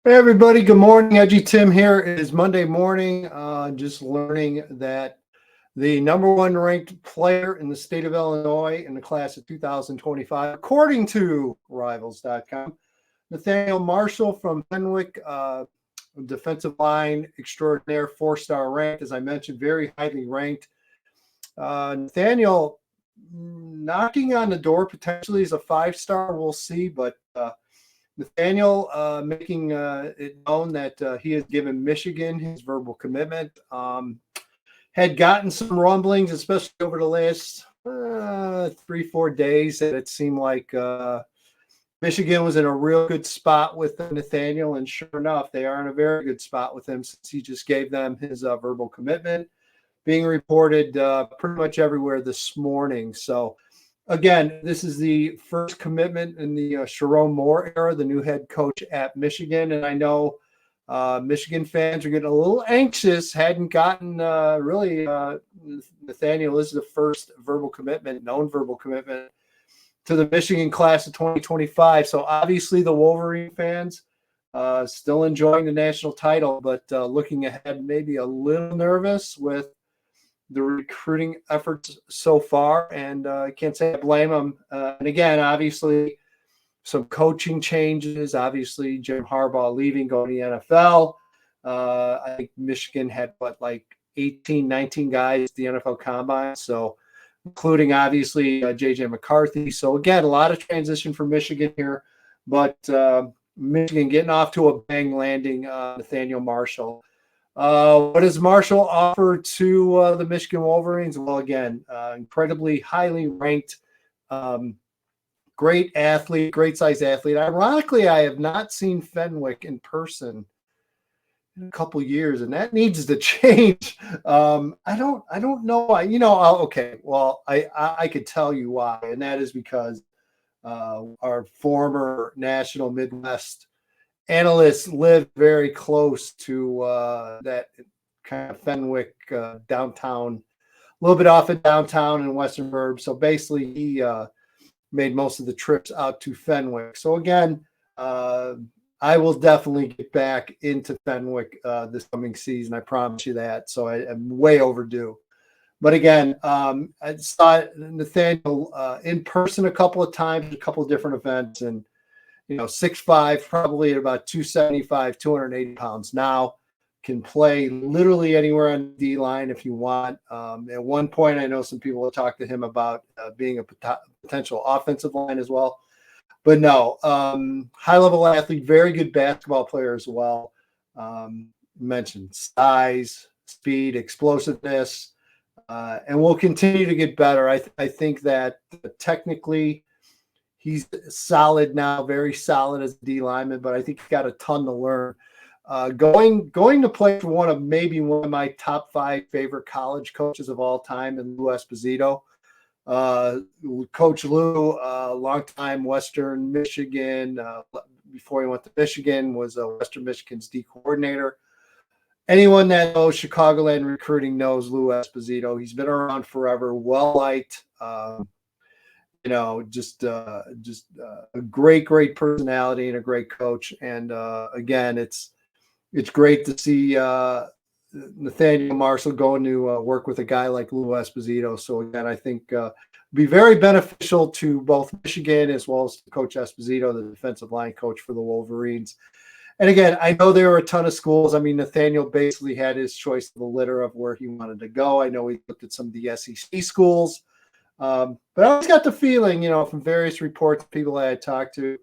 Hey everybody, good morning. EDGYTIM here. It is Monday morning. Just learning that the number one ranked player in the state of Illinois in the class of 2025, according to Rivals.com, Nathaniel Marshall from Fenwick, defensive line extraordinaire, 4-star ranked, as I mentioned, very highly ranked. Nathaniel knocking on the door potentially as a 5-star. We'll see, but Nathaniel making it known that he has given Michigan his verbal commitment. Had gotten some rumblings, especially over the last 3-4 days, that it seemed like Michigan was in a real good spot with Nathaniel, and sure enough, they are in a very good spot with him since he just gave them his verbal commitment, being reported pretty much everywhere this morning. So again, this is the first commitment in the Sharon Moore era, the new head coach at Michigan. And I know Michigan fans are getting a little anxious, hadn't gotten really Nathaniel is the first known verbal commitment to the Michigan class of 2025. So obviously the Wolverine fans still enjoying the national title, but looking ahead, maybe a little nervous with the recruiting efforts so far, and I can't say I blame them. And again, obviously, some coaching changes. Obviously, Jim Harbaugh leaving, going to the NFL. I think Michigan had, 18, 19 guys at the NFL Combine, so including, obviously, J.J. McCarthy. So, again, a lot of transition for Michigan here, but Michigan getting off to a bang, landing Nathaniel Marshall. What does Marshall offer to the Michigan Wolverines? Well, again, incredibly highly ranked, great athlete, great size athlete. Ironically, I have not seen Fenwick in person in a couple years, and that needs to change. I don't know why. Okay. Well, I could tell you why, and that is because our former national Midwest analysts live very close to that kind of Fenwick downtown, a little bit off of downtown in Western Burbs. So basically, he made most of the trips out to Fenwick. So again, I will definitely get back into Fenwick this coming season. I promise you that. So I'm way overdue. But again, I saw Nathaniel in person a couple of times, a couple of different events, and 6'5", probably at about 275, 280 pounds now. Can play literally anywhere on the D line if you want. At one point, I know some people have talked to him about being a potential offensive line as well. But no, high-level athlete, very good basketball player as well. Mentioned size, speed, explosiveness, and will continue to get better. I think that technically he's solid now, very solid as a D lineman, but I think he's got a ton to learn. Going to play for one of my top 5 favorite college coaches of all time, in Lou Esposito. Coach Lou, longtime Western Michigan. Before he went to Michigan, was Western Michigan's D coordinator. Anyone that knows Chicagoland recruiting knows Lou Esposito. He's been around forever, well liked. Just a great personality and a great coach. And again, it's great to see Nathaniel Marshall going to work with a guy like Lou Esposito. So again, I think be very beneficial to both Michigan as well as Coach Esposito, the defensive line coach for the Wolverines. And again, I know there were a ton of schools. I mean, Nathaniel basically had his choice of the litter of where he wanted to go. I know he looked at some of the SEC schools. But I always got the feeling, from various reports, people I had talked to,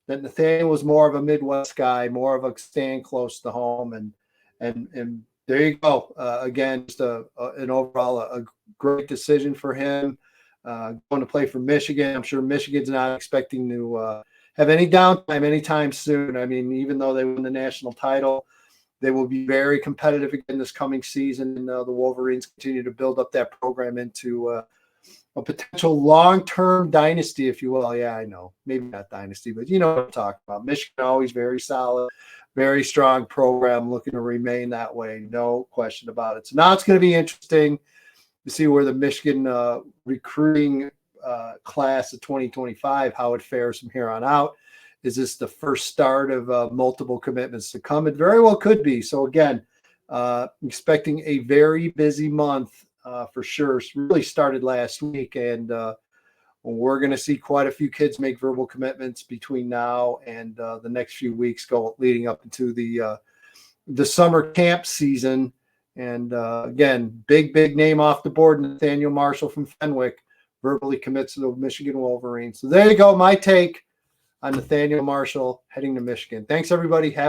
that Nathaniel was more of a Midwest guy, more of a staying close to home. And there you go. Again, just an overall a great decision for him. Going to play for Michigan. I'm sure Michigan's not expecting to have any downtime anytime soon. I mean, even though they won the national title, they will be very competitive again this coming season. And the Wolverines continue to build up that program into a potential long-term dynasty, if you will. Yeah, I know. Maybe not dynasty, but you know what I'm talking about. Michigan always very solid, very strong program, looking to remain that way. No question about it. So now it's going to be interesting to see where the Michigan recruiting class of 2025, how it fares from here on out. is this the first start of multiple commitments to come? It very well could be. So again, expecting a very busy month for sure. It really started last week, and we're going to see quite a few kids make verbal commitments between now and the next few weeks leading up into the summer camp season. And again, big name off the board, Nathaniel Marshall from Fenwick verbally commits to the Michigan Wolverines. So there you go, my take on Nathaniel Marshall heading to Michigan. Thanks, everybody. Have